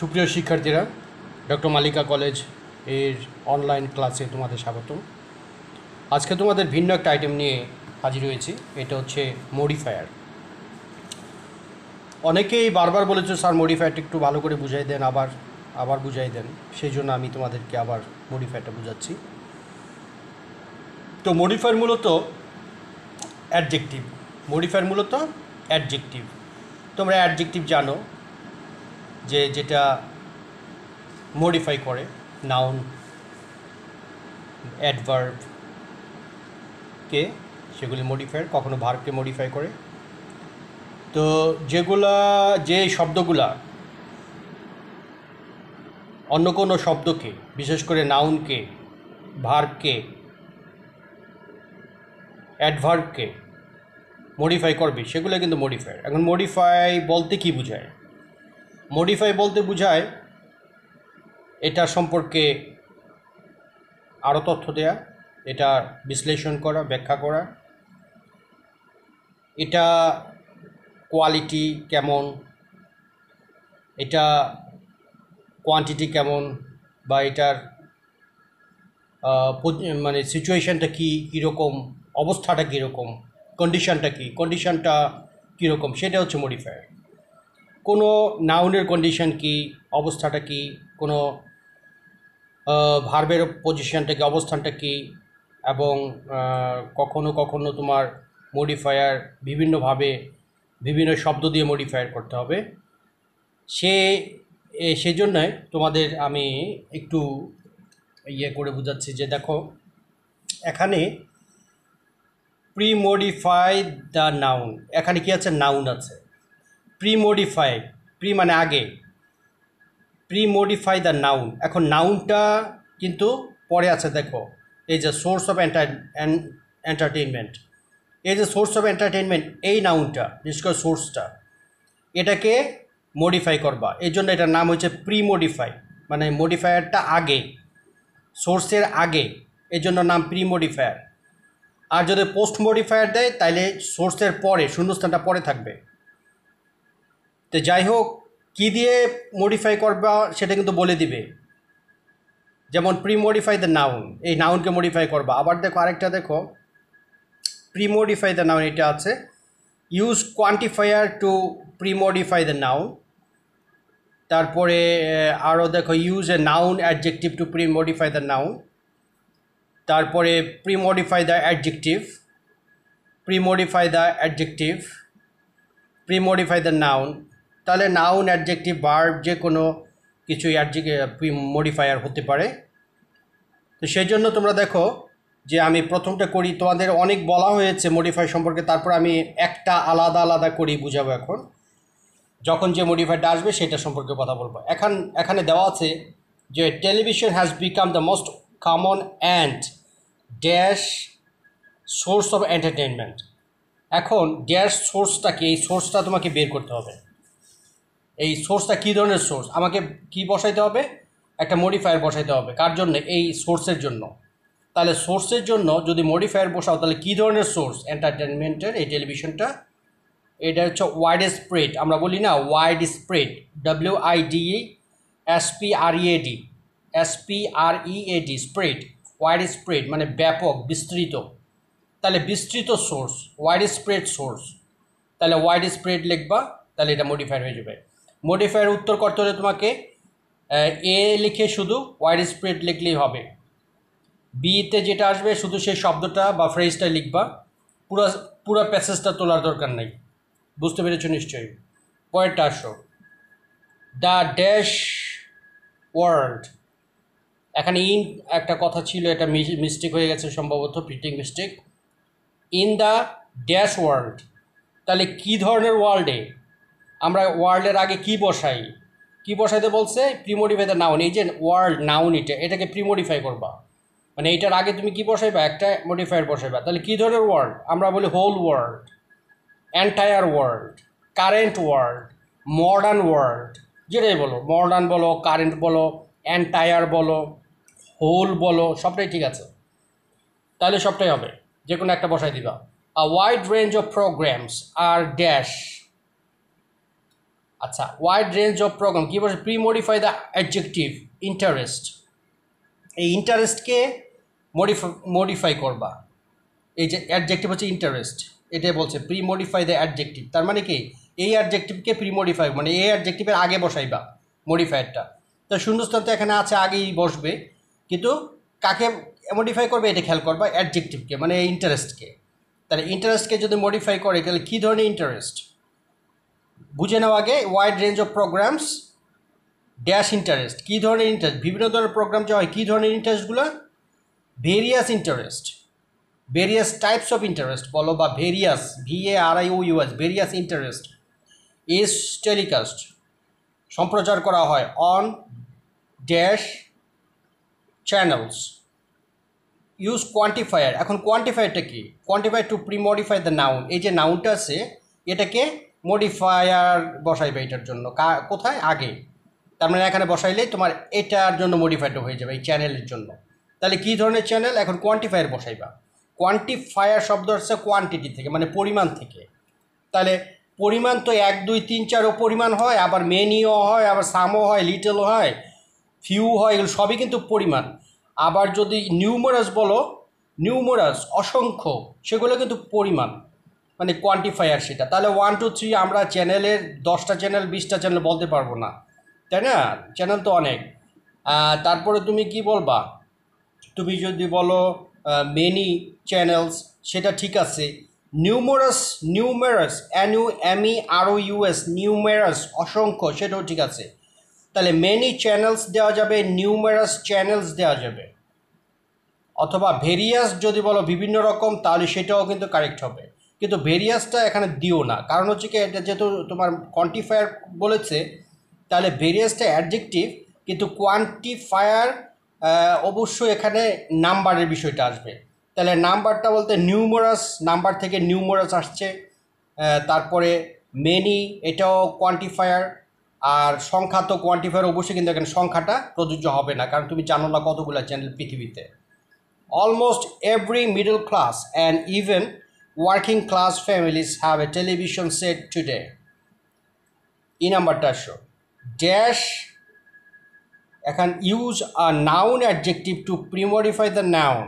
সুপ্রিয় শিক্ষার্থীরা, ডক্টর মালিকা কলেজ এর অনলাইন ক্লাসে তোমাদের স্বাগত। আজকে তোমাদের ভিন্ন একটা আইটেম নিয়ে হাজির হয়েছি। এটা হচ্ছে মডিফায়ার। অনেকেই বারবার বলেছো, স্যার মডিফায়ারটা একটু ভালো করে বুঝাই দেন, আবার বুঝাই দেন। সেই জন্য আমি তোমাদেরকে আবার মডিফায়ারটা বুঝাচ্ছি। তো মডিফায়ার মূলত অ্যাডজেক্টিভ। তোমরা অ্যাডজেক্টিভ জানো, যেটা মডিফাই করে নাউন, অ্যাডভার্বকে, সেগুলি মডিফায়ার। কখনো ভার্বকে মডিফাই করে। তো যে শব্দগুলা অন্য কোনো শব্দকে, বিশেষ করে নাউনকে, ভার্বকে, অ্যাডভার্বকে মডিফাই করবে, সেগুলো কিন্তু মডিফায়ার। এখন মডিফাই বলতে কি বোঝায়? মডিফাই বলতে বোঝায় এটা সম্পর্কে আরও তথ্য দেয়া, এটা বিশ্লেষণ করা, ব্যাখ্যা করা, এটা কোয়ালিটি কেমন, এটা কোয়ান্টিটি কেমন, বা এটার মানে সিচুয়েশানটা কীরকম, অবস্থাটা কীরকম, কন্ডিশানটা কীরকম, সেটা হচ্ছে মডিফায়ার। কোনো নাউনের কন্ডিশন কী, অবস্থাটা কী, কোনো ভার্বের পজিশনটা কী, অবস্থানটা কী, এবং কখনো কখনো তোমার মডিফায়ার বিভিন্নভাবে বিভিন্ন শব্দ দিয়ে মডিফায়ার করতে হবে। সেজন্যই তোমাদের আমি একটু করে বোঝাচ্ছি যে দেখো, এখানে প্রি-মডিফাই দ্য নাউন, এখানে কি আছে? নাউন আছে। প্রি-মডিফাই, প্রি মানে আগে, প্রি-মডিফাই দ্য নাউন। এখন নাউনটা কিন্তু পরে আছে। দেখো, এই যে সোর্স অফ এন্টারটেইনমেন্ট, এই যে সোর্স অফ এন্টারটেইনমেন্ট, এই নাউনটা, বিশেষ করে সোর্সটা, এটাকে মডিফাই করবা। এই জন্য এটার নাম হচ্ছে প্রি-মডিফাই, মানে মডিফায়ারটা আগে, সোর্সের আগে, এই জন্য নাম প্রি-মডিফায়ার। আর যদি পোস্ট মডিফায়ার দেয়, তাইলে সোর্সের পরে, শূন্যস্থানটা পরে থাকবে। তো যাই হোক, কী দিয়ে মডিফাই করবা সেটা কিন্তু বলে দিবে। যেমন প্রি-মডিফাই দ্য নাউন, এই নাউনকে মডিফাই করবা। আবার দেখো, আরেকটা দেখো, প্রি-মডিফাই দ্য নাউন, এটা আছে। Use quantifier to premodify the noun. তারপরে আরও দেখো, use a noun adjective to premodify the noun. তারপরে premodify the adjective, premodify the noun. তাহলে নাউন, অ্যাডজেক্টিভ, ভার্ব, যে কোনো কিছু মডিফায়ার হতে পারে। তো সেই জন্য তোমরা দেখো যে আমি প্রথমটা করি, তোমাদের অনেক বলা হয়েছে মডিফাই সম্পর্কে, তারপর আমি একটা আলাদা করি বুঝাবো। এখন যখন যে মডিফাইটা আসবে সেটা সম্পর্কে কথা বলবো। এখানে দেওয়া আছে যে television has become the most common and dash source of entertainment. এখন ড্যাশ সোর্সটা কি, এই সোর্সটা তোমাকে বের করতে হবে। এই সোর্সটা কী ধরনের সোর্স, আমাকে কি বসাইতে হবে? একটা মডিফায়ার বসাইতে হবে। কার জন্য? এই সোর্সের জন্য। তাহলে সোর্সের জন্য যদি মডিফায়ার বসাও, তাহলে কী ধরনের সোর্স? এন্টারটেনমেন্টের এই টেলিভিশনটা, এটা হচ্ছে ওয়াইড স্প্রেড। আমরা বলি না wide spread, WIDE spread, wide spread মানে ব্যাপক, বিস্তৃত। তাহলে বিস্তৃত সোর্স, ওয়াইড স্প্রেড সোর্স। তাহলে ওয়াইড স্প্রেড লিখবা, তাহলে এটা মডিফায়ার হয়ে যাবে। মডিফায়ার উত্তর করতে হলে তোমাকে এ লিখে শুধু ওয়াইড স্প্রেড লিখলেই হবে। বিতে যেটা আসবে শুধু সেই শব্দটা বা ফ্রেজটা লিখবা, পুরো প্যাসেজটা তোলার দরকার নেই। বুঝতে পেরেছো নিশ্চয়ই? পরেরটা আসো, দ্য ড্যাশ ওয়ার্ল্ড। এখানে ইন একটা কথা ছিল, এটা মিস্টেক হয়ে গেছে সম্ভবত, printing mistake. In the dash world, তাহলে কী ধরনের ওয়ার্ল্ডে? আমরা ওয়ার্ল্ডের আগে কি বসাই? কি বসাইতে বলছে? Premodify the noun. এই যে ওয়ার্ল্ড নাউন, এটাকে প্রিমডিফাই করবা, মানে এইটার আগে তুমি কি বসাইবা? একটা মডিফায়ার বসাইবা। তাহলে কী ধরনের ওয়ার্ল্ড? আমরা বলি whole world, entire world, current world, modern world, যেটাই বলো, মডার্ন বলো, কারেন্ট বলো, এন্টায়ার বলো, হোল বলো, সবটাই ঠিক আছে। তাহলে সবটাই হবে, যে কোনো একটা বসাই দিবা। A wide range of programs R dash আচ্ছা, ওয়াইড রেঞ্জ অফ প্রোগ্রাম কী বলছে, pre modify the adjective interest, এই ইন্টারেস্টকে মডিফাই করবা, এই যে অ্যাডজেক্টিভ হচ্ছে ইন্টারেস্ট, এটাই বলছে প্রি মডিফাই দ্য অ্যাডজেক্টিভ। তার মানে কি, এই অ্যাডজেক্টিভকে প্রি মডিফাই, মানে এই অ্যাডজেক্টিভের আগে বসাইবা মডিফায়ারটা। তো শূন্যস্থান তো এখানে আছে, আগেই বসবে, কিন্তু কাকে মডিফাই করবে এটা খেয়াল করবা, অ্যাডজেক্টিভকে মানে ইন্টারেস্টকে। তাহলে ইন্টারেস্টকে যদি মডিফাই করে তাহলে কী ধরনের ইন্টারেস্ট বুঝে নেওয়া আগে। Wide range of programs dash interest, কী ধরনের ইন্টারেস্ট, বিভিন্ন ধরনের প্রোগ্রাম যে হয় কী ধরনের ইন্টারেস্টগুলো, various interest, various types of interest বলো, বা various, VARIOUS, various interest is telecast, সম্প্রচার করা হয় on dash channels, use quantifier. এখন কোয়ান্টিফায়ারটা কি, quantifier to pre modify the noun, এই যে নাউনটা আছে এটাকে মডিফায়ার বসাইবে এটার জন্য, কোথায়, আগে। তার মানে এখানে বসাইলেই তোমার এটার জন্য মডিফাইডটা হয়ে যাবে, এই চ্যানেলের জন্য। তাহলে কী ধরনের চ্যানেল, এখন কোয়ান্টিফায়ার বসাইবা। কোয়ান্টিফায়ার শব্দ হচ্ছে কোয়ান্টিটি থেকে, মানে পরিমাণ থেকে। তাহলে পরিমাণ তো 1 2 3 4ও পরিমাণ হয়, আবার মেনিও হয়, আবার সামও হয়, লিটল হয়, ফিউ হয়, এগুলো সবই কিন্তু পরিমাণ। আবার যদি নিউমারাস বলো, নিউমারাস অসংখ্য, সেগুলো কিন্তু পরিমাণ, মানে কোয়ান্টিফায়ার সেটা। তাহলে 1 2 3 আমরা চ্যানেলের 10টা চ্যানেল 20টা চ্যানেল বলতে পারবো না, তাই না, চ্যানেল তো অনেক। তারপরে তুমি কি বলবা, তুমি যদি বলো মেনি চ্যানেলস, সেটা ঠিক আছে। নিউমারাস, নিউমেরাস, NUMEROUS, নিউমেরাস অসংখ্য, সেটাও ঠিক আছে। তাহলে মেনি চ্যানেলস দেওয়া যাবে, নিউমেরাস চ্যানেলস দেওয়া যাবে, অথবা ভেরিয়াস যদি বলো বিভিন্ন রকম, তাহলে সেটাও কিন্তু কারেক্ট হবে। কিন্তু ভেরিয়াসটা এখানে দিও না, কারণ হচ্ছে কি, এটা যেহেতু তোমার কোয়ান্টিফায়ার বলেছে, তাহলে ভেরিয়াসটা অ্যাডজেক্টিভ, কিন্তু কোয়ান্টিফায়ার অবশ্যই এখানে নাম্বারের বিষয়টা আসবে। তাহলে নাম্বারটা বলতে নিউমারাস, নাম্বার থেকে নিউমারাস আসছে। তারপরে মেনি, এটাও কোয়ান্টিফায়ার। আর সংখ্যা তো কোয়ান্টিফায়ার অবশ্যই, কিন্তু এখানে সংখ্যাটা প্রযোজ্য হবে না, কারণ তুমি জানো না কতগুলো চ্যানেল পৃথিবীতে। Almost every middle class and even working class families have a television set today. নাম্বারটা আসো, ড্যাশ, এখন use a noun adjective to premodify the noun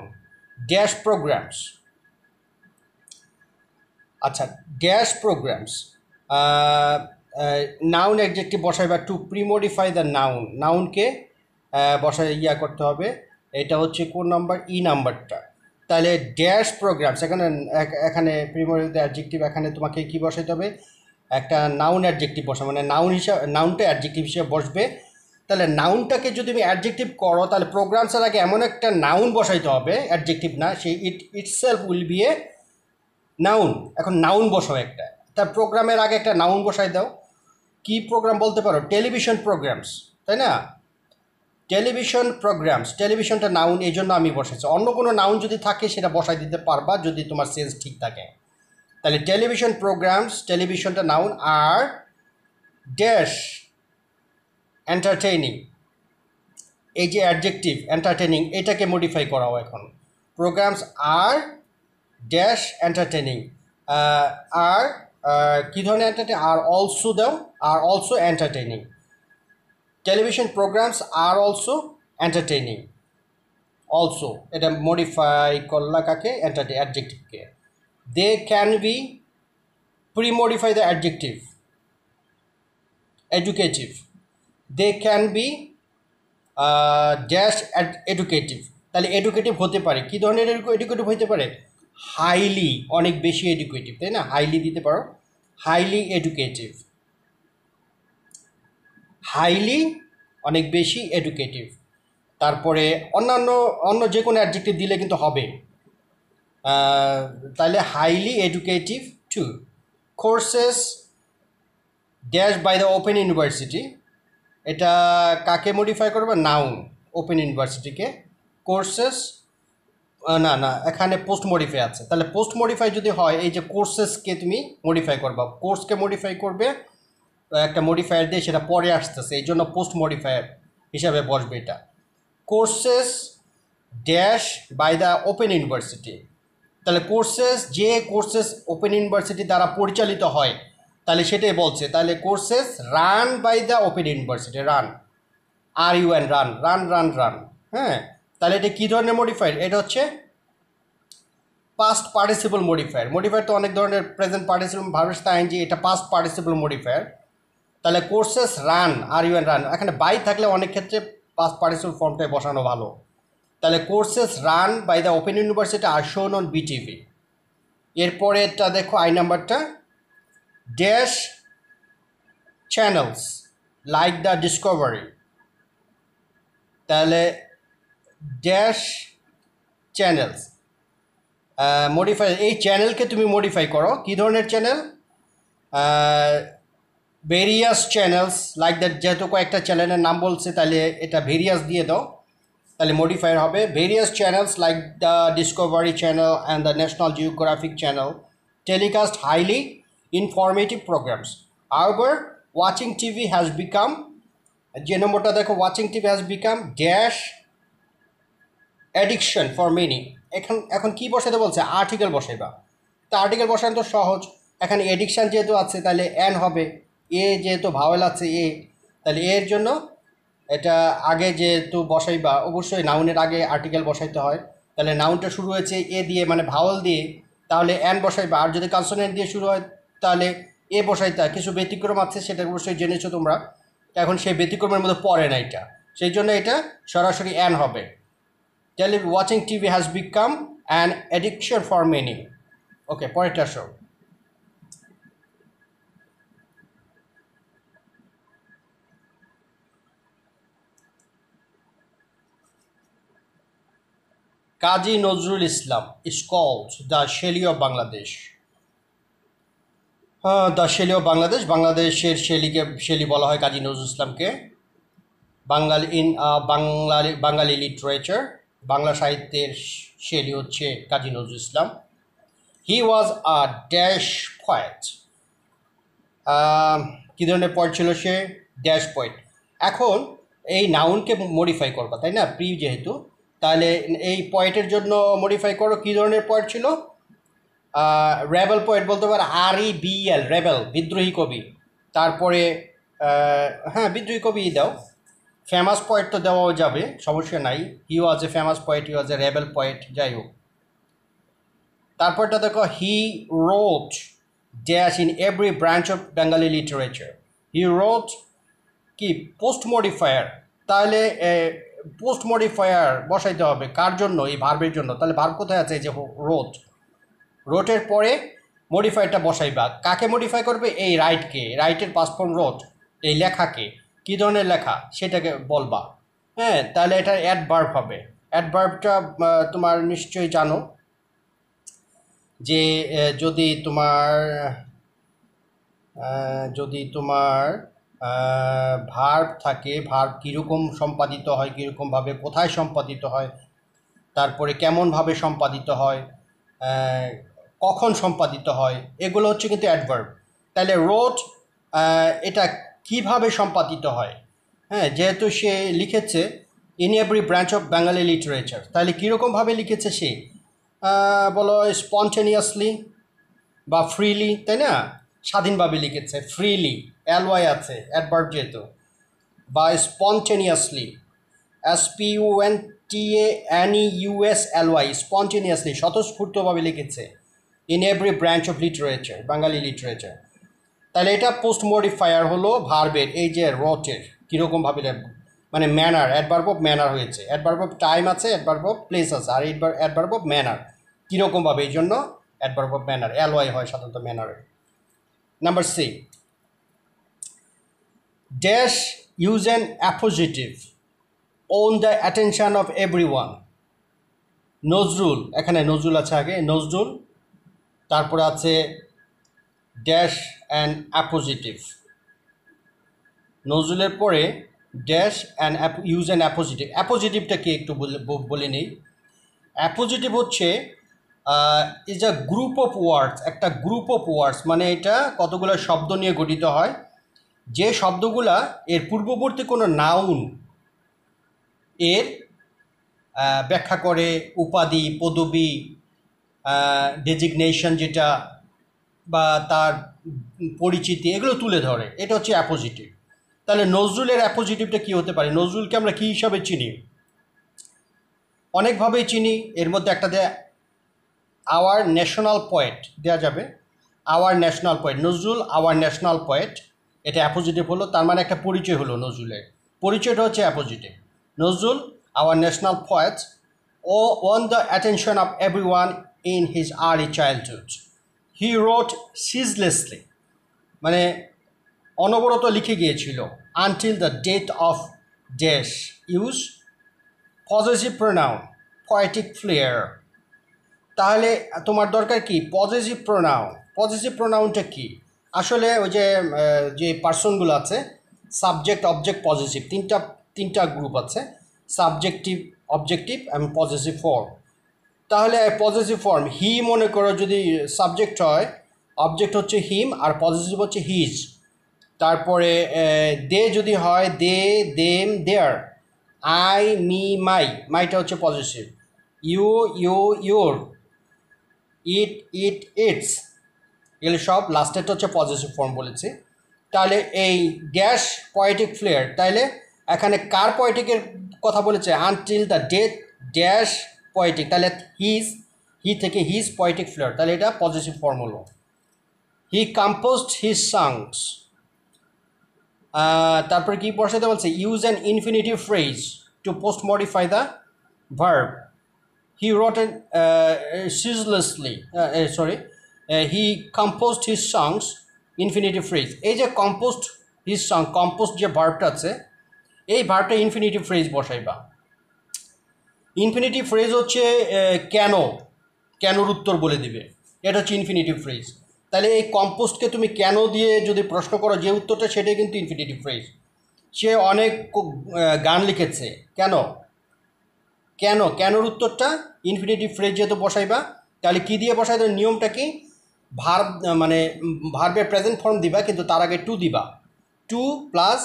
dash programs. আচ্ছা, ড্যাশ প্রোগ্রামস, নাউন অ্যাডজেক্টিভ বসাইবা টু প্রিমডিফাই দ্য নাউন, নাউনকে বসাই করতে হবে। এটা হচ্ছে কোন নাম্বার, নাম্বারটা। তাহলে ড্যাশ প্রোগ্রামস, এখানে প্রিমডিফাই দ্য অ্যাডজেক্টিভ, এখানে তোমাকে কি বসাইতে হবে, একটা নাউন অ্যাডজেক্টিভ বসা, মানে নাউন হিসাবে, নাউনটা অ্যাডজেক্টিভ হিসেবে বসবে। তাহলে নাউনটাকে যদি তুমি অ্যাডজেক্টিভ করো, তাহলে প্রোগ্রামসের আগে এমন একটা নাউন বসাইতে হবে, অ্যাডজেক্টিভ না, সেই itself will B a noun. এখন নাউন বসাও একটা, তার প্রোগ্রামের আগে একটা নাউন বসাই দাও। কি প্রোগ্রাম বলতে পারো, টেলিভিশন প্রোগ্রামস, তাই না, টেলিভিশন প্রোগ্রামস, টেলিভিশনটা নাউন, এই জন্য আমি বসাইছি। অন্য কোনো নাউন যদি থাকে সেটা বসাই দিতে পারবা, যদি তোমার সেন্স ঠিক থাকে। তাহলে টেলিভিশন প্রোগ্রামস, টেলিভিশনটা নাউন, আর ড্যাশ এন্টারটেইনিং, এই যে অ্যাডজেক্টিভ এন্টারটেইনিং, এটাকে মডিফাই করাও এখন। প্রোগ্রামস আর ড্যাশ এন্টারটেইনিং, আর কী ধরনের এন্টারটেইন, আর অলসো দাও, are also entertaining. Television programs are also entertaining, also এটা মডিফাই করলা কাকে, অ্যাডজেক্টিভকে। They can be pre-modify the adjective educative, they can be dash educative, তাহলে এডুকেটিভ হতে পারে, কী ধরনের এডুকেটিভ হতে পারে, হাইলি, অনেক বেশি এডুকেটিভ, তাই না, হাইলি দিতে পারো, হাইলি এডুকেটিভ, হাইলি অনেক বেশি এডুকেটিভ। তারপরে অন্য যে কোনো অ্যাডজেক্টিভ দিলে কিন্তু হবে। তাহলে highly educative two. Courses dash by the open university, এটা কাকে মডিফাই করবে, নাউন, ওপেন ইউনিভার্সিটিকে। কোর্সেস না, এখানে পোস্ট মডিফাই আছে, তাহলে পোস্ট মডিফাই যদি হয়, এই যে কোর্সেসকে তুমি মডিফাই করবা, কোর্সকে মডিফাই করবে একটা মডিফায়ার দিয়ে, সেটা পরে আসতেছে, এই জন্য পোস্ট মডিফায়ার হিসাবে বসবে এটা। Courses dash by the open university, তাহলে কোর্সেস, যে কোর্সেস ওপেন ইউনিভার্সিটি দ্বারা পরিচালিত হয়, তাহলে সেটাই বলছে, তাহলে courses run by the open university, run RUN run run run run. হ্যাঁ, তাহলে এটা কী ধরনের মডিফায়ার? এটা হচ্ছে পাস্ট পার্টিসিপল মডিফায়ার। মডিফায়ার তো অনেক ধরনের, প্রেজেন্ট পার্টিসিপল, ভার্ব, আইএনজি, এটা পাস্ট পার্টিসিপল মডিফায়ার। তাহলে কোর্সেস রান RUN রান, এখানে বাই থাকলে অনেক ক্ষেত্রে পাস্ট পার্টিসিপল ফর্মটাই বসানো ভালো। তাহলে courses run by the open University are shown on BTV। এরপরে এটা দেখো আই নাম্বারটা, dash channels like the Discovery. তাহলে ড্যাশ চ্যানেলস মডিফাই, এই চ্যানেলকে তুমি মডিফাই করো। কী ধরনের চ্যানেল? ভেরিয়াস চ্যানেলস লাইক দ্যাট, যেহেতু কয়েকটা চ্যানেলের নাম বলছে তাহলে এটা ভেরিয়াস দিয়ে দাও, তাহলে মডিফায়ার হবে various channels like the Discovery channel and the national geographic channel telecast highly informative programs. However watching TV has become, যে নম্বরটা দেখো, watching TV has become dash addiction for many. এখন কী বসাতে বলছে? আর্টিকেল বসাইবা। তা আর্টিকেল বসানো তো সহজ, এখানে এডিকশান যেহেতু আছে তাহলে অ্যান হবে, এ যেহেতু ভাওয়েল আছে এ, তাহলে এর জন্য এটা আগে যেহেতু বসাইবা, অবশ্যই নাউনের আগে আর্টিকেল বসাইতে হয়। তাহলে নাউনটা শুরু হয়েছে এ দিয়ে, মানে ভাওয়েল দিয়ে, তাহলে অ্যান বসাইবা। আর যদি কনসোনেন্ট দিয়ে শুরু হয় তাহলে এ বসাইতে হয়। কিছু ব্যতিক্রম আছে, সেটা অবশ্যই জেনেছো তোমরা। এখন সেই ব্যতিক্রমের মধ্যে পড়ে না এটা, সেই জন্য এটা সরাসরি অ্যান হবে। Watching TV has become an addiction for many. Okay, পরেরটা show. Kazi Nazrul Islam is called the Shelley of Bangladesh. The Shelley of Bangladesh, বাংলাদেশের শেলি বলা হয় কাজী নজরুল ইসলামকে। বাঙালি লিটারেচার, বাংলা সাহিত্যের শেলি হচ্ছে কাজী নজরুল ইসলাম। হি ওয়াজ আ ড্যাশ পয়েট। কী ধরনের পয়েট ছিল সে? Dash poet. এখন এই নাউনকে মডিফাই করবা, তাই না, প্রি যেহেতু, তাহলে এই পয়েটের জন্য মডিফাই করো। কী ধরনের পয়েট ছিল? রেবেল পয়েট বলতে পারো, REBEL, রেবেল, বিদ্রোহী কবি। তারপরে হ্যাঁ, বিদ্রোহী কবি দাও। ফেমাস পয়েট তো দেওয়াও যাবে, সমস্যা নাই। He was a famous poet, he was a rebel poet, যাই হোক। তারপরটা দেখো, he wrote dash in every branch of Bengali literature. He wrote কি? Post modifier. তাহলে পোস্ট মডিফায়ার বসাইতে হবে কার জন্য? এই ভার্বের জন্য। তাহলে ভার্ব কোথায় আছে? এই যে রোট, রোটের পরে মডিফায়ারটা বসাইবা। কাকে মডিফাই করবে? এই রাইটকে, রাইটের পাস্ট ফর্ম রোট, এই লেখাকে। কী ধরনের লেখা সেটাকে বলবা। হ্যাঁ, তাহলে এটা অ্যাডভার্ব হবে। অ্যাডভার্বটা তোমার নিশ্চয়ই জানো যে যদি তোমার ভার্ব থাকে, ভার্ব কীরকম সম্পাদিত হয়, কীরকমভাবে, কোথায় সম্পাদিত হয়, তারপরে কেমনভাবে সম্পাদিত হয়, কখন সম্পাদিত হয়, এগুলো হচ্ছে কিন্তু অ্যাডভার্ব। তাহলে রোট এটা কিভাবে সম্পাদিত হয়? হ্যাঁ, যেহেতু সে লিখেছে in every branch of Bengali literature, তাহলে কীরকমভাবে লিখেছে সে? বলো স্পন্টেনিয়াসলি বা ফ্রিলি, তাই না? স্বাধীনভাবে লিখেছে, ফ্রিলি, LY আছে অ্যাডভার্ব যেহেতু, বা স্পন্টেনিয়াসলি, SPONTANEUSLY, স্পন্টেনিয়াসলি, স্বতঃস্ফূর্তভাবে লিখেছে in every branch of literature, Bengali literature. তাহলে এটা পোস্ট মডিফায়ার হলো ভার্বের, এই যে রটের কীরকমভাবে, মানে ম্যানার, অ্যাডভার্ব অফ ম্যানার হয়েছে। অ্যাডভার্ব অফ টাইম আছে, অ্যাডভার্ব অফ প্লেস আছে, আর অ্যাডভার্ব অফ ম্যানার কীরকমভাবে, এই জন্য অ্যাডভার্ব অফ ম্যানার, LY হয় সাধারণত ম্যানারের। Number C, dash use an appositive own the attention of everyone. Nazrul, এখানে নজরুল আছে আগে, নজরুল, তারপরে আছে ড্যাশ অ্যান্ড অ্যাপোজিটিভ। নজরুলের পরে dash and use and appositive. অ্যাপোজিটিভটা কি একটু বলে নেই। অ্যাপোজিটিভ হচ্ছে is a group of words, একটা গ্রুপ অফ ওয়ার্ডস, মানে এটা কতগুলো শব্দ নিয়ে গঠিত হয়, যে শব্দগুলা এর পূর্ববর্তী কোনো নাউন এর ব্যাখ্যা করে, উপাধি, পদবি, ডেজিগনেশন যেটা, বা তার পরিচিতি এগুলো তুলে ধরে, এটা হচ্ছে অ্যাপোজিটিভ। তাহলে নজরুলের অ্যাপোজিটিভটা কী হতে পারে? নজরুলকে আমরা কী হিসাবে চিনি? অনেকভাবেই চিনি। এর মধ্যে একটা দেয়া আওয়ার ন্যাশনাল পোয়েট দেওয়া যাবে, our national poet, Nazrul our national poet, এটা অ্যাপোজিটিভ হলো, তার মানে একটা পরিচয় হলো নজরুলের, পরিচয়টা হচ্ছে appositive. Nazrul our national poet ও won the attention of everyone in his early childhood, he wrote ceaselessly, মানে অনবরত লিখে গিয়েছিল, until the death of dash, use possessive pronoun, poetic flair. তাহলে তোমার দরকার কি? Possessive pronoun. পজেসিভ প্রোনাউনটা কি? আসলে ওই যে পার্সনগুলো আছে, সাবজেক্ট, অবজেক্ট, পজেসিভ, তিনটা গ্রুপ আছে, সাবজেক্টিভ, অবজেক্টিভ এবং পজেসিভ ফর্ম। তাহলে পজেসিভ ফর্ম, হি মনে করো যদি সাবজেক্ট হয়, অবজেক্ট হচ্ছে হিম আর পজেসিভ হচ্ছে হিজ। তারপরে দে যদি হয়, they, them, their. I, me, my, মাইটা হচ্ছে possessive. You, your. It, its, এগুলো সব লাস্টেরটা হচ্ছে পজেসিভ ফর্ম বলেছি। তাহলে এই ড্যাশ পোয়েটিক ফ্লেয়ার, তাহলে এখানে কার পোয়েটিকের কথা বলেছে? Until the death dash poetic, তাহলে হি থেকে হিজ পোয়েটিক ফ্লেয়ার, তাহলে এটা পজেসিভ ফর্ম হলো। He composed his songs. তারপরে কি বসাতে বলছে? Use an infinitive phrase to post modify the verb. He wrote it ceaselessly. He composed his songs, infinitive phrase. এই যে composed his song, composed যে ভার্বটা আছে, এই ভার্বটা ইনফিনিটিভ ফ্রেজ বসাইবা। ইনফিনিটিভ ফ্রেজ হচ্ছে কেনর উত্তর বলে দিবে, এটা হচ্ছে ইনফিনিটিভ ফ্রেজ। তাহলে এই কম্পোস্টকে তুমি কেন দিয়ে যদি প্রশ্ন করো, যে উত্তরটা সেটাই কিন্তু ইনফিনিটিভ ফ্রেজ। সে অনেক গান লিখেছে, কেনর উত্তরটা ইনফিনিটিভ ফ্রেজ যেহেতু বসাইবা, তাহলে কী দিয়ে বসাইতে? নিয়মটা কি? ভার্ব, মানে ভার্বের প্রেজেন্ট ফর্ম দিবা, কিন্তু তার আগে টু দিবা, টু প্লাস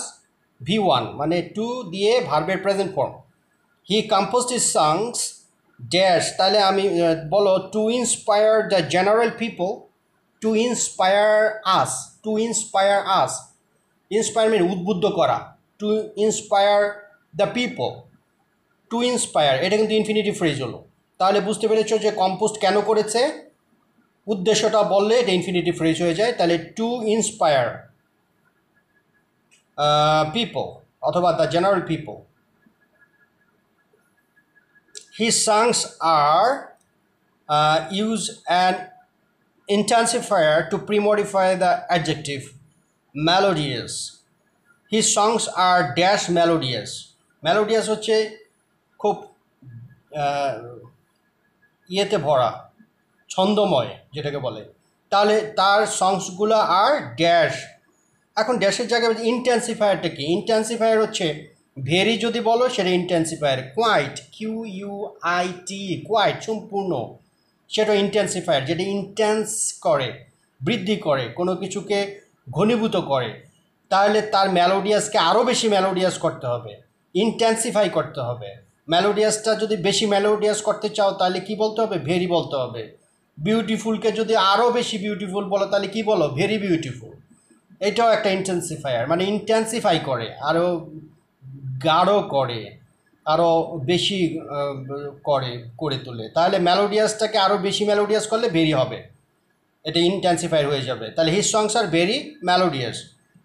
V1, মানে টু দিয়ে ভার্বের প্রেজেন্ট ফর্ম। হি কম্পোজড হিজ সংস ড্যাশ, তাহলে আমি বলো to inspire the general people, to inspire us, to inspire us, inspire মানে উদ্বুদ্ধ করা, to inspire the people, to inspire, এটা কিন্তু ইনফিনিটিভ ফ্রেজ হলো। তাহলে বুঝতে পেরেছো যে কম্পোস্ট কেন করেছে, উদ্দেশ্যটা বললে এটা ইনফিনিটিভ ফ্রেজ হয়ে যায়। তাহলে টু ইন্সপায়ার পিপল অথবা the general people. His songs are use an intensifier to premodify the adjective melodious. His songs are dash melodious. Melodious হচ্ছে খুব ইয়েতে ভরা, ছন্দময় যেটাকে বলে। তাহলে তার সংসগুলো আর ড্যাশ। এখন ড্যাশের জায়গায় ইন্টেন্সিফায়ারটা কি? ইন্টেন্সিফায়ার হচ্ছে ভেরি যদি বলো সেটা ইন্টেন্সিফায়ার, কোয়াইট, QUIT, কোয়াইট, সম্পূর্ণ, সেটা ইন্টেন্সিফায়ার, যেটা ইন্টেন্স করে, বৃদ্ধি করে, কোনো কিছুকে ঘনীভূত করে। তাহলে তার মেলোডিয়াসকে আরও বেশি মেলোডিয়াস করতে হবে, ইন্টেন্সিফাই করতে হবে। মেলোডিয়াসটা যদি বেশি মেলোডিয়াস করতে চাও তাহলে কি বলতে হবে? ভেরি বলতে হবে। বিউটিফুলকে যদি আরও বেশি বিউটিফুল বলো তাহলে কি বলো? Very beautiful. এটাও একটা ইন্টেন্সিফায়ার, মানে ইন্টেন্সিফাই করে, আরও গাঢ় করে, আরও বেশি করে তোলে। তাহলে মেলোডিয়াসটাকে আরও বেশি মেলোডিয়াস করলে ভেরি হবে, এটা ইন্টেন্সিফায়ার হয়ে যাবে। তাহলে his songs are very melodious.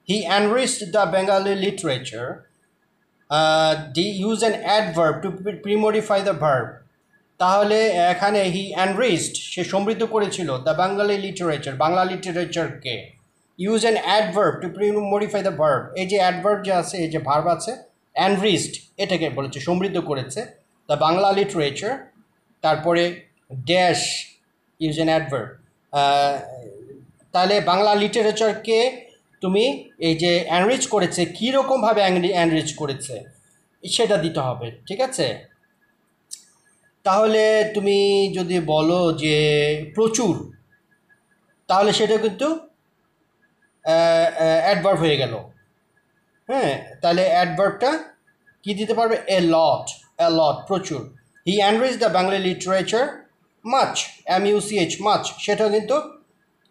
He enriched the Bengali literature, use an adverb to premodify the verb. তাহলে এখানে হি এনরিচড, সে সমৃদ্ধ করেছিল, দ্য বেঙ্গলি লিটারেচার, বাংলা লিটারেচারকে। Use an adverb to premodify the verb, এই যে অ্যাডভার্ব যে আছে, এই যে ভার্ব আছে, এনরিচড, এটাকে বলেছে সমৃদ্ধ করেছে, দ্য বাংলা লিটারেচার। তারপরে ড্যাশ, ইউজ অ্যান অ্যাডভার্ব। তাহলে বাংলা লিটারেচারকে তুমি এই যে এনরিচ করেছে, কীরকমভাবে এনরিচ করেছে সেটা দিতে হবে, ঠিক আছে? তাহলে তুমি যদি বলো যে প্রচুর, তাহলে সেটা কিন্তু অ্যাডভার্ব হয়ে গেল। হ্যাঁ, তাহলে অ্যাডভার্বটা কী দিতে পারবে? এ লট, প্রচুর। He enrich the Bangla literature much, MUCH, much, সেটাও কিন্তু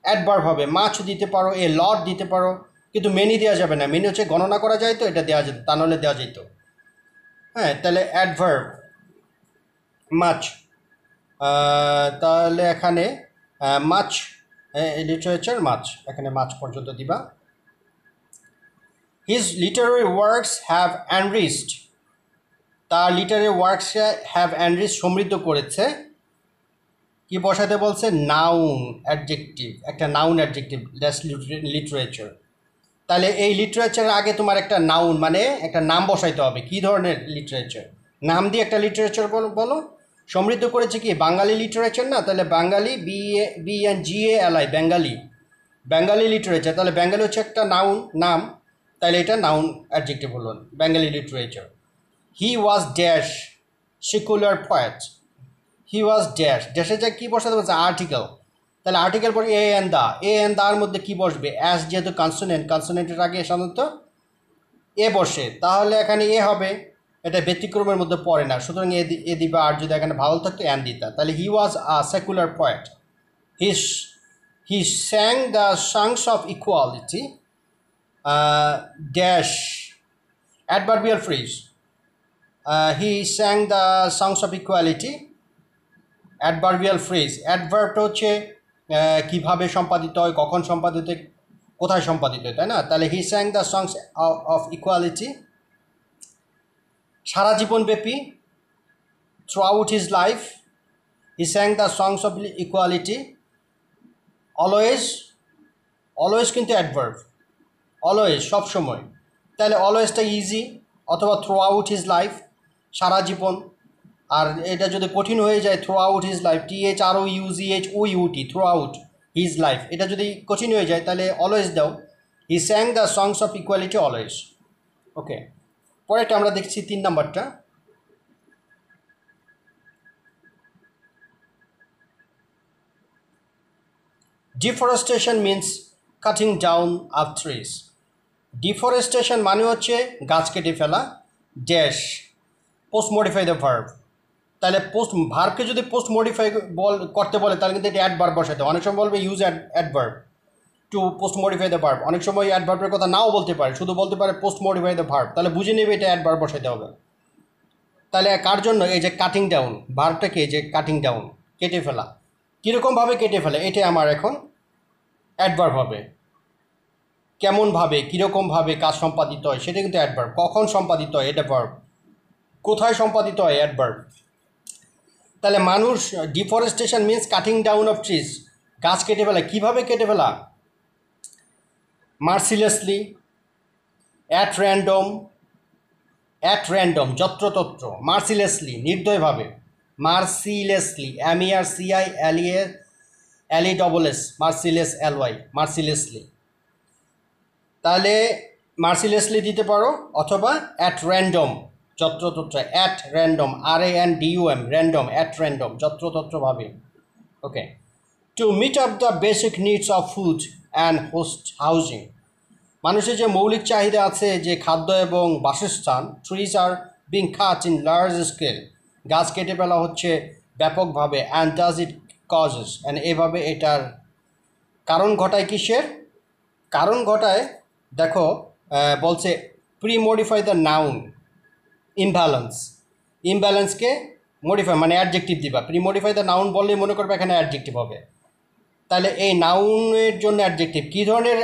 অ্যাডভার্ব হবে, মাছ দিতে পারো, এ লট দিতে পারো, কিন্তু মেনি দেওয়া যাবে না, মেনি হচ্ছে গণনা করা যায়, তো এটা দেওয়া যেত, তা নাহলে দেওয়া যেত। হ্যাঁ, তাহলে অ্যাডভার্ব মাছ, তাহলে এখানে মাছ, লিটারেচার মাছ, এখানে মাছ পর্যন্ত দিবা। His Literary works have enriched, তার লিটারারি ওয়ার্কস হ্যাভ এনরিচ সমৃদ্ধ করেছে। কি বসাতে বলছে? নাউন অ্যাডজেক্টিভ, একটা নাউন অ্যাডজেক্টিভ, দ্যাটস লিটারেচার। তাহলে এই লিটারেচারের আগে তোমার একটা নাউন মানে একটা নাম বসাইতে হবে। কি ধরনের লিটারেচার? নাম দিয়ে একটা লিটারেচার বলো। সমৃদ্ধ করেছে কি? বাঙালি লিটারেচার না? তাহলে বাঙালি, BNGALI, বেঙ্গালি, বেঙ্গালি লিটারেচার। তাহলে বেঙ্গালি হচ্ছে একটা নাউন, নাম, তাহলে এটা নাউন অ্যাডজেক্টিভ হলো, Bengali literature. He was dash secular poet, he was dash, ড্যাশে যা কী বসাতে বলছে? আর্টিকেল। তাহলে আর্টিকেল পরে এ অ্যান্ড দা, এ অ্যান্ড দার মধ্যে কী বসবে? অ্যাস যেহেতু কনসোনেন্ট, কনসোনেন্টের আগে সাধারণত এ বসে, তাহলে এখানে এ হবে, এটা ব্যতিক্রমের মধ্যে পড়ে না, সুতরাং এ দিবা। আর যদি এখানে ভালো থাকতো অ্যান দিতা। তাহলে he was a secular poet, he sang the songs of equality, dash adverbial phrase, he sang the songs of equality, adverbial phrase. অ্যাডভার্বটা হচ্ছে কীভাবে সম্পাদিত হয়, কখন সম্পাদিত হয়, কোথায় সম্পাদিত হয়, তাই না? তাহলে he sang the songs of equality, সারা জীবনব্যাপী, throughout his life, he sang the songs of equality. Always, always কিন্তু অ্যাডভার্ব, অলওয়েজ সবসময়। তাহলে অলওয়েজটা ইজি, অথবা থ্রু আউট হিজ লাইফ, সারা জীবন। আর এটা যদি কঠিন হয়ে যায়, throughout his life, THROUGHOUT, throughout his life, এটা যদি কঠিন হয়ে যায় তাহলে অলওয়েজ দাও। He sang the songs of equality always. Okay, পরেরটা আমরা দেখছি 3 নাম্বারটা। Deforestation means cutting down of trees. Deforestation মানে হচ্ছে গাছ কেটে ফেলা, dash post modify the verb. তাহলে পোস্ট ভার্বকে যদি পোস্ট মডিফাই করতে বলে তাহলে কিন্তু এটা অ্যাডভার্ব বসাতে। অনেক সময় বলবে use adverb to post modify the verb, অনেক সময় অ্যাডভার্বের কথা নাও বলতে পারে, শুধু বলতে পারে পোস্ট মডিফাই দ্য ভার্ব, তাহলে বুঝে নেবে এটা অ্যাডভার্ব বসাইতে হবে। তাহলে কার জন্য? এই যে কাটিং ডাউন, ভার্বটাকে এই যে কাটিং ডাউন, কেটে ফেলা। কীরকমভাবে কেটে ফেলে, এটাই আমার এখন অ্যাডভার্ব হবে। কেমনভাবে, কীরকমভাবে কাজ সম্পাদিত হয় সেটা কিন্তু অ্যাডভার্ব। কখন সম্পাদিত হয় এটা ভার্ব, কোথায় সম্পাদিত হয় অ্যাডভার্ব। তাহলে মানুষ, deforestation means cutting down of trees, গাছ কেটে ফেলা। কীভাবে কেটে ফেলা? মার্সিলেসলি, অ্যাট র্যান্ডম, যত্রতত্র। মার্সিলেসলি নির্দয়ভাবে, mercilessly, MERCILES, merciless LY, mercilessly. তাহলে মার্সিলেসলি দিতে পারো, অথবা অ্যাট র্যান্ডম, যত্রতত্র, at random, RANDOM, random, at random, যত্রতত্রভাবে। Okay, to meet up the basic needs of food and housing. মানুষের যে মৌলিক চাহিদা আছে, যে খাদ্য এবং বাসস্থান, trees are being cut in large scale, গাছ কেটে ফেলা হচ্ছে ব্যাপকভাবে। And does it causes, and এভাবে এটার কারণ ঘটায়। কিসের কারণ ঘটায়? দেখো, বলছে প্রি মডিফাই দ্য নাউন ইমব্যালেন্সকে মডিফাই মানে অ্যাডজেক্টিভ দিবা। প্রি মডিফাই দ্য নাউন বললেই মনে করবে এখানে অ্যাডজেক্টিভ হবে। তাহলে এই নাউনের জন্য অ্যাডজেক্টিভ, কী ধরনের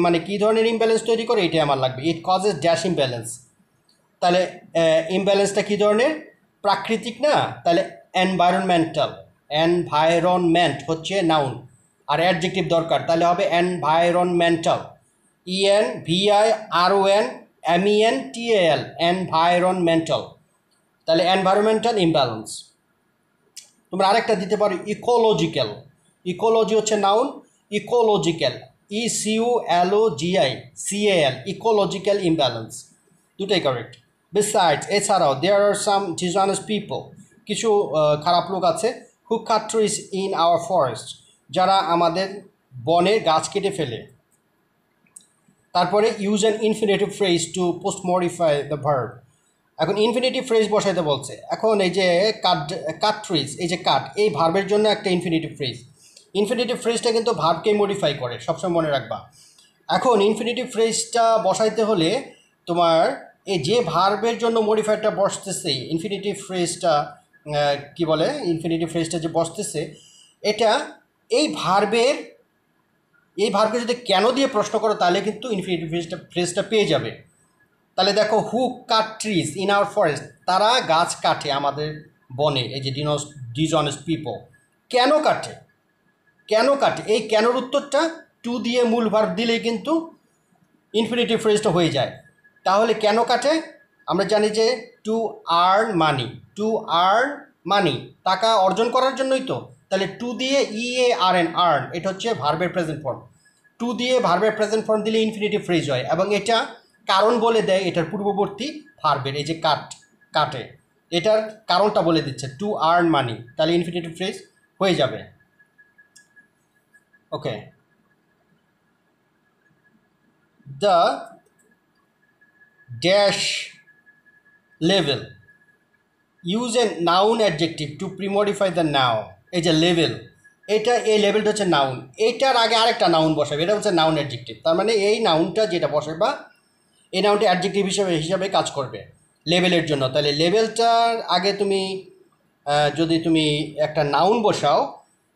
মানে কী ধরনের ইমব্যালেন্স তৈরি করে, এটাই আমার লাগবে। It causes dash imbalance. তাহলে ইমব্যালেন্সটা কী ধরনের? প্রাকৃতিক না, তাহলে এনভায়রনমেন্টাল। এনভায়রনমেন্ট হচ্ছে নাউন, আর অ্যাডজেক্টিভ দরকার, তাহলে হবে এনভায়রনমেন্টাল, ENVIRONMENTAL, এনভায়রনমেন্টাল। তাহলে এনভায়রনমেন্টাল ইমব্যালেন্স। তোমরা আরেকটা দিতে পারো ইকোলজিক্যাল। ইকোলজি হচ্ছে noun, ecological, ECOLOGICAL, ecological imbalance, দুটোই কারেক্ট। বিসাইডস, এছাড়াও, দেয়ার আর সাম ডিসঅনেস্ট পিপল, কিছু খারাপ লোক আছে, who cut trees in our forest, যারা আমাদের বনে গাছ কেটে ফেলে। তারপরে use an infinitive phrase to post modify the verb. এখন ইনফিনিটিভ ফ্রেজ বসাইতে বলছে। এখন এই যে কাট ট্রিজ, এই যে কাট, এই ভার্বের জন্য একটা ইনফিনিটিভ ফ্রেজ। ইনফিনিটিভ ফ্রেজটা কিন্তু ভার্বকে মডিফাই করে, সবসময় মনে রাখবা। এখন ইনফিনিটিভ ফ্রেজটা বসাইতে হলে তোমার এই যে ভার্বের জন্য মডিফায়ারটা বসতেছে, ইনফিনিটিভ ফ্রেজটা কি বলে, ইনফিনিটিভ ফ্রেজটা যে বসতেছে এটা এই ভার্বের যদি কেন দিয়ে প্রশ্ন করো তাহলে কিন্তু ইনফিনিটিভ ফ্রেজটা পেয়ে যাবে। তাহলে দেখো, হু cut trees in our forest, তারা গাছ কাটে আমাদের বনে, এই যে ডিসঅনেস্ট পিপল। কেন কাটে, কেন কাটে, এই কেনর উত্তরটা টু দিয়ে মূল ভার্ব দিলেই কিন্তু ইনফিনিটিভ ফ্রেজটা হয়ে যায়। তাহলে কেন কাটে, আমরা জানি যে to earn money, to earn money, টাকা অর্জন করার জন্যই তো। তাহলে টু দিয়ে EARN আর্ন, এটা হচ্ছে ভার্বের প্রেজেন্ট ফর্ম। টু দিয়ে ভার্বের প্রেজেন্ট ফর্ম দিলে ইনফিনিটিভ ফ্রেজ হয়, এবং এটা কারণ বলে দেয় এটার পূর্ববর্তী ভার্বের, এই যে কাটে, এটার কারণটা বলে দিচ্ছে, টু আর্ন মানি, তাহলে ইনফিনিটিভ ফ্রেজ হয়ে যাবে। ওকে, the dash level, use a noun adjective to pre-modify the noun, এই যে লেভেল, এটা এই লেভেলটা হচ্ছে নাউন, এইটার আগে আরেকটা নাউন বসাবে, এটা হচ্ছে নাউন অ্যাডজেক্টিভ। তার মানে এই নাউনটা যেটা বসাবে এই নাউনটা অ্যাডজেক্টিভ হিসাবে কাজ করবে লেভেলের জন্য। তাহলে লেভেলটার আগে তুমি যদি তুমি একটা নাউন বসাও,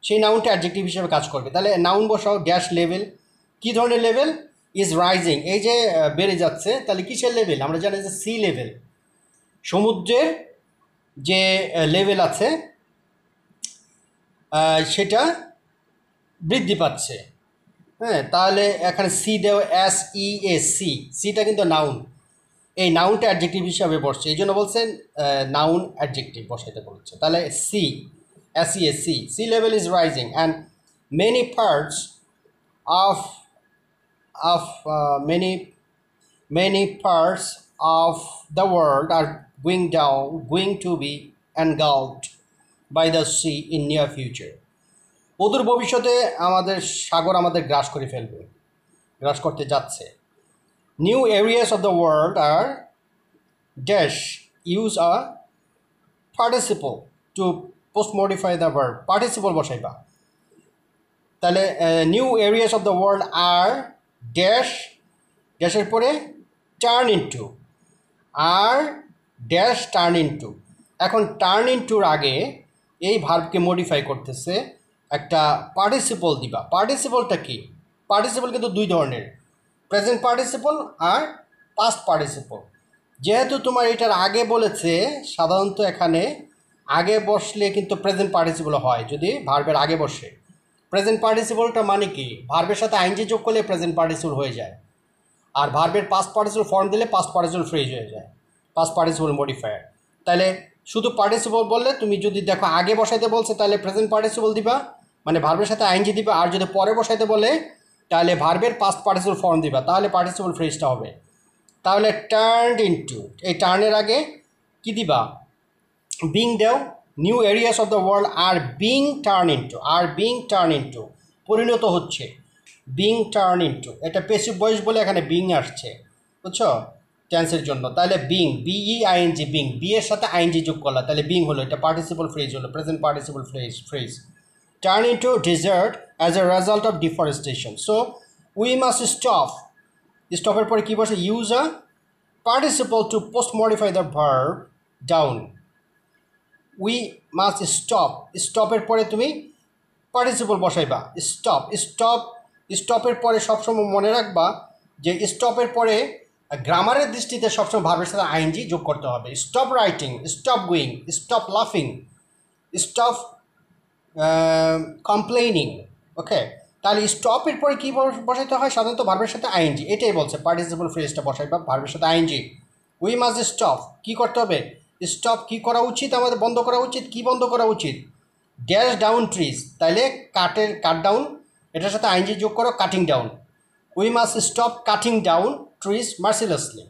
সেই নাউনটা অ্যাডজেক্টিভ হিসাবে কাজ করবে। তাহলে নাউন বসাও, ড্যাশ লেভেল, কী ধরনের লেভেল, ইজ রাইজিং, এই যে বেড়ে যাচ্ছে, তাহলে কিসের লেভেল, আমরা জানি যে সি লেভেল, সমুদ্রের যে লেভেল আছে সেটা বৃদ্ধি পাচ্ছে। হ্যাঁ, তাহলে এখানে সি দেও, SEA, সিটা কিন্তু নাউন, এই নাউনটা অ্যাডজেক্টিভ হিসাবে বসছে, এই জন্য বলছেন নাউন অ্যাডজেক্টিভ বসাইতে বলছে। তাহলে SEA, sea level is rising and many parts of many parts of the world are going to be engulfed by the sea in near future. অদূর ভবিষ্যতে আমাদের সাগর আমাদের গ্রাস করে ফেলবে, গ্রাস করতে যাচ্ছে। New areas of the world are dash, use a participle to post modify the verb, participle বসাইবা। তাহলে new areas of the world are dash, ড্যাশের পরে turn into, are dash turn into. এখন টার্ন ইনটুর আগে এই ভার্বকে মডিফাই করতেছে, একটা পার্টিসিপল দিবা। পার্টিসিপলটা কি, পার্টিসিপল কিন্তু দুই ধরনের, প্রেজেন্ট পার্টিসিপল আর পাস্ট পার্টিসিপল। যেহেতু তোমার এটার আগে বলেছে, সাধারণত এখানে আগে বসলে কিন্তু প্রেজেন্ট পার্টিসিপল হয় যদি ভার্বের আগে বসে। প্রেজেন্ট পার্টিসিপলটা মানে কি, ভার্বের সাথে আইনজি যোগ করলে প্রেজেন্ট পার্টিসিপল হয়ে যায়, আর ভার্বের পাস্ট পার্টিসিপল ফর্ম দিলে পাস্ট পার্টিসিপল ফ্রেজ হয়ে যায়, পাস্ট পার্টিসিপল মডিফায়ার। তাহলে শুধু পার্টিসিপল বললে তুমি যদি দেখো আগে বসাইতে বলছে তাহলে প্রেজেন্ট পার্টিসিপল দিবা, মানে ভার্বের সাথে আইনজি দিবা, আর যদি পরে বসাইতে বলে তাহলে ভার্বের পাস্ট পার্টিসিপল ফর্ম দিবা, তাহলে পার্টিসিপল ফ্রেজটা হবে। তাহলে টার্নড ইনটু, এই টার্নের আগে কি দিবা, বিং দেও, new areas of the world are being turn into, পরিণত হচ্ছে, বিং টার্ন ইনটু, এটা পেসিভ ভয়েস বলে এখানে বিং আসছে, বুঝছো, টেন্সের জন্য। তাহলে বিং, BEING, বিং, বি এর সাথে আইএনজি যোগ করলা, তাহলে বিং হলো, এটা পার্টিসিপল ফ্রেজ হলো, present participle phrase. Turn into desert as a result of deforestation, so we must stop, স্টপের পরে কী বসে, use a participle to post modify the verb down. We must stop, স্টপের পরে তুমি পার্টিসিপল বসাইবা, স্টপের পরে সবসময় মনে রাখবা যে স্টপের পরে গ্রামারের দৃষ্টিতে সবসময় ভার্বের সাথে আইএনজি যোগ করতে হবে। Stop writing, stop going, stop লাফিং, স্টপ কমপ্লেইনিং। ওকে, তাহলে স্টপের পরে কী বসাইতে হয়, সাধারণত ভার্বের সাথে আইএনজি, এটাই বলছে পার্টিসিপল ফ্রেজটা বসাইবা ভার্বের সাথে আইএনজি। উই মাস্ট স্টপ, কী করতে হবে, স্টপ কী করা উচিত, আমাদের বন্ধ করা উচিত, কী বন্ধ করা উচিত, ড্যাশ ডাউন ট্রিজ, তাইলে কাট ডাউন, এটার সাথে আইএনজি যোগ করো, cutting down. We must stop cutting down trees mercilessly,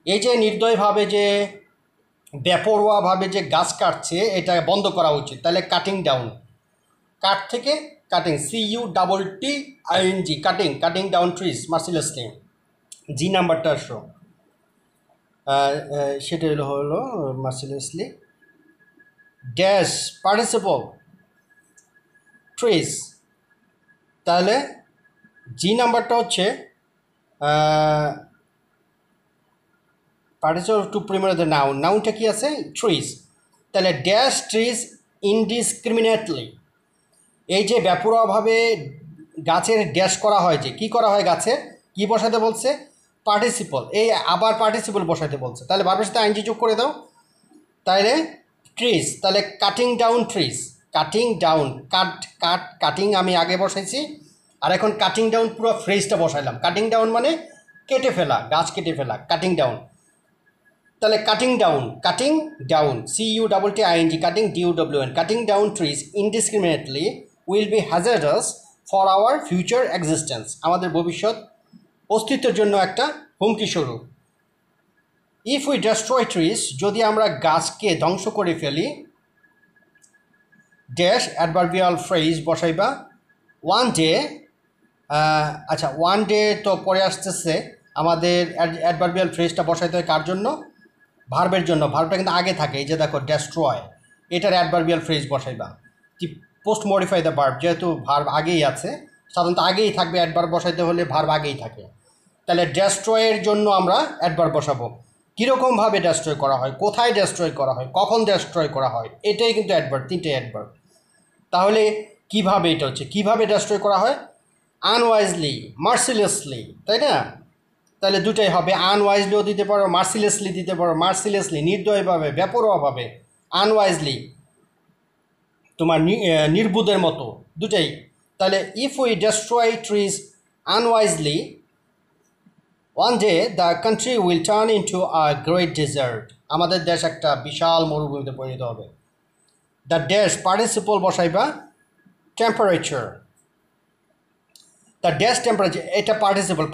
এই যে নির্দয়ভাবে যে বেপরোয়াভাবে যে গাছ কাটছে এটা বন্ধ করা উচিত, তাহলে কাটিং ডাউন, কাট থেকে cutting, CUTTING, cutting down trees mercilessly. G নাম্বারটা আসো, সেটা হলো মার্সিলেসলি, ড্যাশ পার্টিসিপল ট্রিজ, তাহলে জি নাম্বারটা হচ্ছে participle to premier the noun, নাউনটা কি আছে ট্রিজ, তাহলে ড্যাশ ট্রিজ ইনডিসক্রিমিনেটলি, এই যে ব্যাপকভাবে গাছের ড্যাশ করা হয়, যে কি করা হয় গাছে, কি বসাতে বলছে পার্টিসিপল, এই আবার পার্টিসিপল বসাতে বলছে, তাহলে ভার্বের সাথে আইএনজি যোগ করে দাও, তাহলে ট্রিজ, তাহলে cutting down trees, cutting down, cutting আমি আগে বসাইছি, আর এখন কাটিং ডাউন পুরো ফ্রেজটা বসাইলাম, কাটিং ডাউন মানে কেটে ফেলা, গাছ কেটে ফেলা, কাটিং ডাউন, তাহলে cutting down CUTTING, cutting DUWN, cutting down trees indiscriminately will be hazardous for our future existence, আমাদের ভবিষ্যৎ অস্তিত্বের জন্য একটা হুমকি স্বরূপ। ইফ উই ডেস্ট্রয় ট্রিজ, যদি আমরা গাছকে ধ্বংস করে ফেলি, ড্যাশ অ্যাডভার্বিয়াল ফ্রেজ বসাইবা, ওয়ান ডে, আচ্ছা ওয়ান ডে তো পরে আসতেছে, আমাদের অ্যাডভার্বিয়াল ফ্রেজটা বসাইতে হয় কার জন্য, ভার্বের জন্য, ভার্বটা কিন্তু আগে থাকে, এই যে দেখো ডেস্ট্রয়, এটার অ্যাডভার্বিয়াল ফ্রেজ বসাইবা, পোস্ট মডিফাই দ্য ভার্ব, যেহেতু ভার্ব আগেই আছে, সাধারণত আগেই থাকবে, অ্যাডভার্ব বসাইতে হলে ভার্ব আগেই থাকে, তাহলে ডেস্ট্রয়ের জন্য আমরা অ্যাডভার্ব বসাবো, কীরকমভাবে ডেস্ট্রয় করা হয়, কোথায় ডেস্ট্রয় করা হয়, কখন ডেস্ট্রয় করা হয়, এটাই কিন্তু অ্যাডভার্ব, তিনটে অ্যাডভার্ব। তাহলে কিভাবে এটা হচ্ছে, কিভাবে ডেস্ট্রয় করা হয়, আনওয়াইজলি, মার্সিলেসলি, তাই না, তাহলে দুটাই হবে, আনওয়াইজলিও দিতে পারো, মার্সিলেসলি দিতে পারো, মার্সিলেসলি নির্দয়ভাবে, বেপরোয়াভাবে, আনওয়াইজলি তোমার নির্বুধের মতো, দুটাই। তাহলে if we destroy trees unwisely, one day the country will turn into a great desert, আমাদের দেশ একটা বিশাল মরুভূমিতে পরিণত হবে। দ্য ড্যাশ পার্টিসিপল বসাইবা টেম্পারেচার, দ্য ড্যাশ টেম্পারেচার, এটা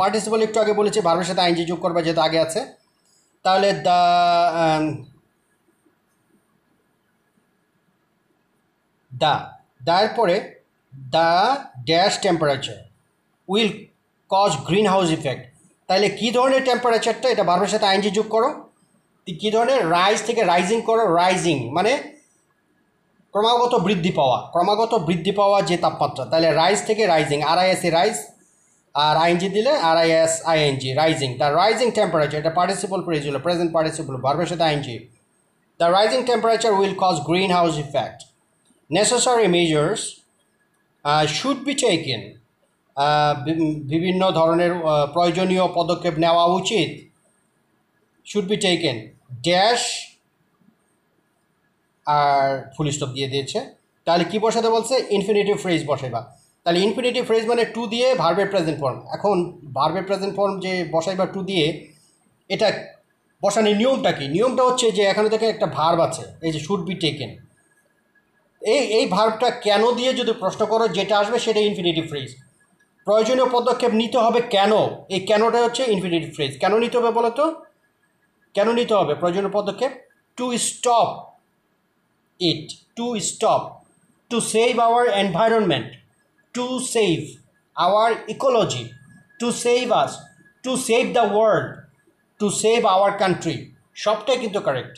পার্টিসিপল একটু আগে বলেছি, ভার্বের সাথে আইএনজি যোগ করবা যেহেতু আগে আছে, তাহলে দ্যার পরে the dash temperature will cause greenhouse effect, তাহলে কী ধরনের টেম্পারেচারটা, এটা ভার্বের সাথে আইএনজি যোগ করো, কী ধরনের, রাইজ থেকে রাইজিং করো, রাইজিং মানে ক্রমাগত বৃদ্ধি পাওয়া যে তাপমাত্রা, তাহলে রাইজ থেকে রাইজিং, RISE রাইজ, আর আইএনজি দিলে RISING rising, the rising temperature, এটা পার্টিসিপল ফ্রেজ হলো, প্রেজেন্ট পার্টিসিপল, ভার্বের সাথে I N G, the rising temperature will cause greenhouse effect, necessary measures should be taken, বিভিন্ন ধরনের প্রয়োজনীয় পদক্ষেপ নেওয়া উচিত, শুড বি টেকেন, ড্যাশ আর ফুল স্টপ দিয়ে দিয়েছে, তাহলে কী বসাতে বলছে, ইনফিনিটিভ ফ্রেজ বসাইবা, তাহলে ইনফিনিটিভ ফ্রেজ মানে টু দিয়ে ভার্বের প্রেজেন্ট ফর্ম, এখন ভার্বের প্রেজেন্ট ফর্ম যে বসাইবা টু দিয়ে, এটা বসানোর নিয়মটা কি, নিয়মটা হচ্ছে যে এখানে থেকে একটা ভার্ব আছে, এই যে শুড বি টেকেন, এই ভার্বটা কেন দিয়ে যদি প্রশ্ন করো, যেটা আসবে সেটা ইনফিনিটিভ ফ্রেজ, প্রয়োজনীয় পদক্ষেপ নিতে হবে কেন, এই কেনটা হচ্ছে ইনফিনিটিভ ফ্রেজ, কেন নিতে হবে বলো তো, কেন নিতে হবে প্রয়োজনীয় পদক্ষেপ, to stop it, to stop, to save our environment, to save our ecology, to save us, to save the world, to save our country, সবটাই কিন্তু কারেক্ট।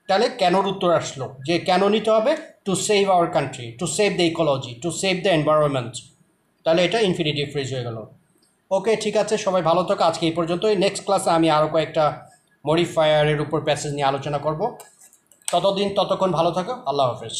তাহলে কেনর উত্তর আসলো, যে কেন নিতে হবে, to save our country, to save the ecology, to save the environment, তাহলে এটা ইনফিনিটিভ ফ্রেজ হয়ে গেল। ওকে, ঠিক আছে, সবাই ভালো থাকো, আজকে এই পর্যন্তই, নেক্সট ক্লাসে আমি আরও কয়েকটা মডিফায়ারের উপর প্যাসেজ নিয়ে আলোচনা করব, ততক্ষণ ভালো থাকো, আল্লাহ হাফেজ।